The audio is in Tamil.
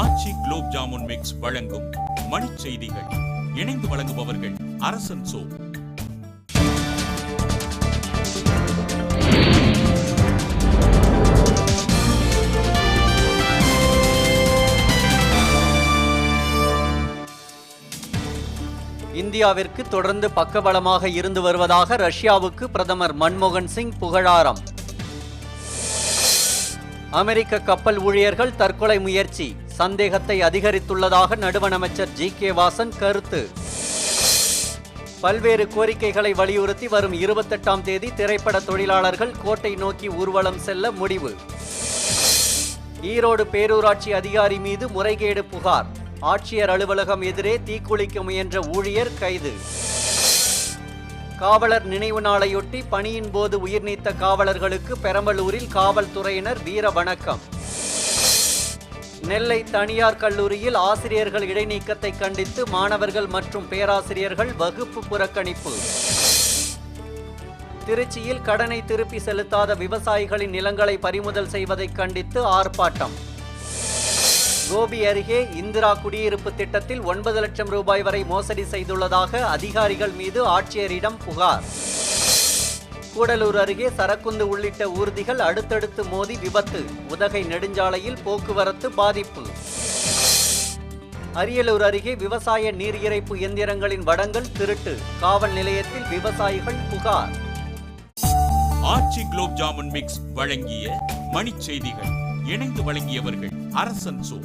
ஆச்சி குலோப் ஜாமுன் மிக்ஸ் வழங்கும் மணிச் செய்திகள். இணைந்து வழங்குபவர்கள் அரசன் சோ. இந்தியாவிற்கு தொடர்ந்து பக்கபலமாக இருந்து வருவதாக ரஷ்யாவுக்கு பிரதமர் மன்மோகன் சிங் புகழாரம். அமெரிக்க கப்பல் ஊழியர்கள் தற்கொலை முயற்சி சந்தேகத்தை அதிகரித்துள்ளதாக நடுவண் அமைச்சர் ஜி.கே. வாசன் கருத்து. பல்வேறு கோரிக்கைகளை வலியுறுத்தி வரும் 28ஆம் தேதி திரைப்பட தொழிலாளர்கள் கோட்டை நோக்கி ஊர்வலம் செல்ல முடிவு. ஈரோடு பேரூராட்சி அதிகாரி மீது முறைகேடு புகார். ஆட்சியர் அலுவலகம் எதிரே தீக்குளிக்க முயன்ற ஊழியர் கைது. காவலர் நினைவு நாளையொட்டி பணியின் போது உயிர் நீத்த காவலர்களுக்கு பெரம்பலூரில் காவல்துறையினர் வீர வணக்கம். நெல்லை தனியார் கல்லூரியில் ஆசிரியர்கள் இடைநீக்கத்தை கண்டித்து மாணவர்கள் மற்றும் பேராசிரியர்கள் வகுப்பு புறக்கணிப்பு. திருச்சியில் கடனை திருப்பி செலுத்தாத விவசாயிகளின் நிலங்களை பறிமுதல் செய்வதை கண்டித்து ஆர்ப்பாட்டம். கோபி அருகே இந்திரா குடியிருப்பு திட்டத்தில் 9 லட்சம் ரூபாய் வரை மோசடி செய்துள்ளதாக அதிகாரிகள் மீது ஆட்சியரிடம் புகார். கூடலூர் அருகே சரக்குந்து உள்ளிட்ட ஊர்திகள் அடுத்தடுத்து மோதி விபத்து. உதகை நெடுஞ்சாலையில் போக்குவரத்து பாதிப்பு. அரியலூர் அருகே விவசாய நீர் இறைப்பு எந்திரங்களின் வடங்கள் திருட்டு. காவல் நிலையத்தில் விவசாயிகள் புகார். ஆச்சி குலோப் ஜாமுன் மிக்ஸ் வழங்கிய மணிச் செய்திகள். இணைந்து வழங்கியவர்கள் அரசன் சோ.